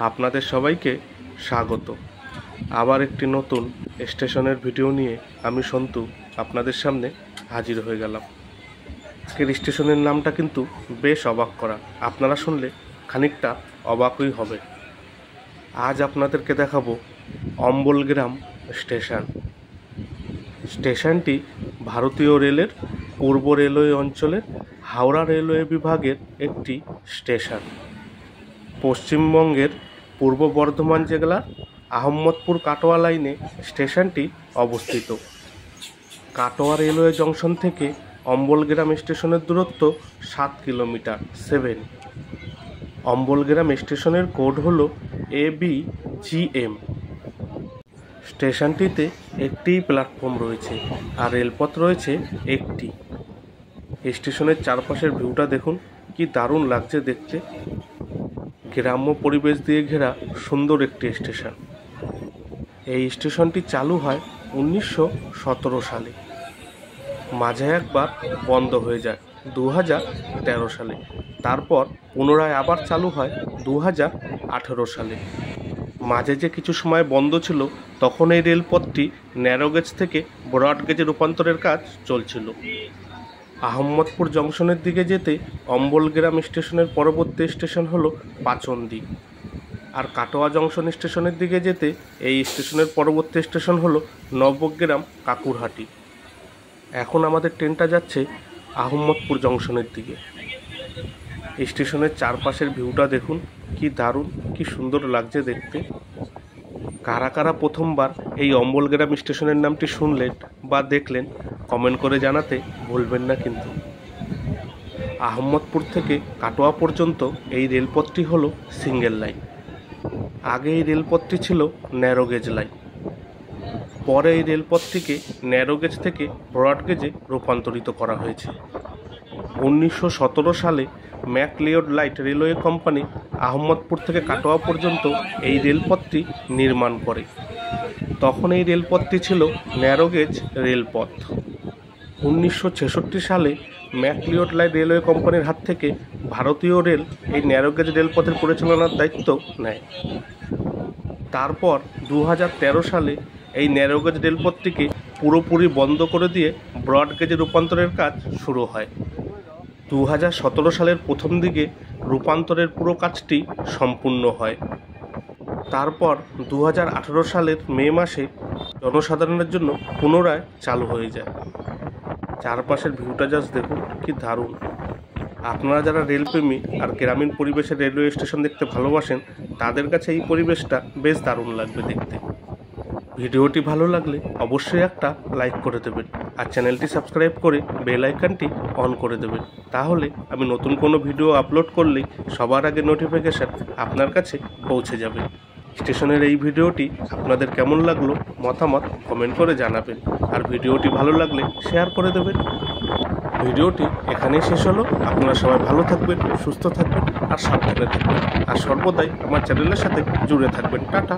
আপনাদের সবাইকে স্বাগত। আবার একটি নতুন স্টেশনের ভিডিও নিয়ে আমি সন্তু আপনাদের সামনে হাজির হয়ে গেলাম। আজকের স্টেশনের নামটা কিন্তু বেশ অবাক করা, আপনারা শুনলে খানিকটা অবাকই হবে। আজ আপনাদেরকে দেখাবো অম্বলগ্রাম স্টেশন। স্টেশনটি ভারতীয় রেলের পূর্ব রেলওয়ে অঞ্চলের হাওড়া রেলওয়ে বিভাগের একটি স্টেশন। পশ্চিমবঙ্গের পূর্ব বর্ধমান জেলার আহমদপুর কাটোয়া লাইনে স্টেশনটি অবস্থিত। কাটোয়া রেলওয়ে জংশন থেকে অম্বলগ্রাম স্টেশনের দূরত্ব 7 কিলোমিটার 7। অম্বলগ্রাম স্টেশনের কোড হল ABGM। স্টেশনটিতে একটি প্ল্যাটফর্ম রয়েছে আর রেলপথ রয়েছে একটি। স্টেশনের চারপাশের ভিউটা দেখুন, কি দারুণ লাগছে দেখতে। গ্রাম্য পরিবেশ দিয়ে ঘেরা সুন্দর একটি স্টেশন। এই স্টেশনটি চালু হয় 1917 সালে, মাঝে একবার বন্ধ হয়ে যায় 2013 সালে, তারপর পুনরায় আবার চালু হয় 2018 সালে। মাঝে যে কিছু সময় বন্ধ ছিল তখন এই রেলপথটি ন্যারোগেজ থেকে ব্রডগেজে রূপান্তরের কাজ চলছিল। আহমদপুর জংশনের দিকে যেতে অম্বলগ্রাম স্টেশনের পরবর্তী স্টেশন হলো পাচন্দি, আর কাটোয়া জংশন স্টেশনের দিকে যেতে এই স্টেশনের পরবর্তী স্টেশন হলো নবগ্রাম কাকুরহাটি। এখন আমাদের ট্রেনটা যাচ্ছে আহমদপুর জংশনের দিকে। স্টেশনের চারপাশের ভিউটা দেখুন, কি দারুণ, কি সুন্দর লাগছে দেখতে। কারা কারা প্রথমবার এই অম্বলগ্রাম স্টেশনের নামটি শুনলেন বা দেখলেন কমেন্ট করে জানাতে ভুলবেন না কিন্তু। আহমদপুর থেকে কাটোয়া পর্যন্ত এই রেলপথটি হলো সিঙ্গেল লাইন। আগে এই রেলপথটি ছিল ন্যারোগেজ লাইন, পরে এই রেলপথটিকে ন্যারোগেজ থেকে ব্রডগেজে রূপান্তরিত করা হয়েছে। 1917 সালে McLeod light railway company Ahmadpur থেকে কাটোয়া পর্যন্ত এই রেলপথটি নির্মাণ করে। তখন এই রেলপথটি ছিল ন্যারোগেজ রেলপথ। 1966 সালে ম্যাকলিওড লাইট রেলওয়ে কোম্পানির হাত থেকে ভারতীয় রেল এই ন্যারোগেজ রেলপথের পরিচালনার দায়িত্ব নেয়। তারপর 2013 সালে এই ন্যারোগেজ রেলপথটিকে পুরোপুরি বন্ধ করে দিয়ে ব্রডগেজে রূপান্তরের কাজ শুরু হয়। 2017 সালের প্রথম দিকে রূপান্তরের পুরো কাজটি সম্পূর্ণ হয়। তারপর 2018 সালের মে মাসে জনসাধারণের জন্য পুনরায় চালু হয়ে যায়। চারপাশের ভিউটা জাস্ট দেখুন, কি দারুণ। আপনারা যারা রেলপ্রেমী আর গ্রামীণ পরিবেশের রেলওয়ে স্টেশন দেখতে ভালোবাসেন তাদের কাছে এই পরিবেশটা বেশ দারুণ লাগবে দেখতে। ভিডিওটি ভালো লাগলে অবশ্যই একটা লাইক করে দেবেন আর চ্যানেলটি সাবস্ক্রাইব করে বেল আইকনটি অন করে দেবেন, তাহলে আমি নতুন কোনো ভিডিও আপলোড করলেই সবার আগে নোটিফিকেশান আপনার কাছে পৌঁছে যাবে। স্টেশনের এই ভিডিওটি আপনাদের কেমন লাগলো মতামত কমেন্ট করে জানাবেন, আর ভিডিওটি ভালো লাগলে শেয়ার করে দেবেন। ভিডিওটি এখানেই শেষ হলো। আপনারা সবাই ভালো থাকবেন, সুস্থ থাকবেন আর সাবধানে থাকবেন, আর সর্বদাই আমার চ্যানেলের সাথে জুড়ে থাকবেন। টাটা।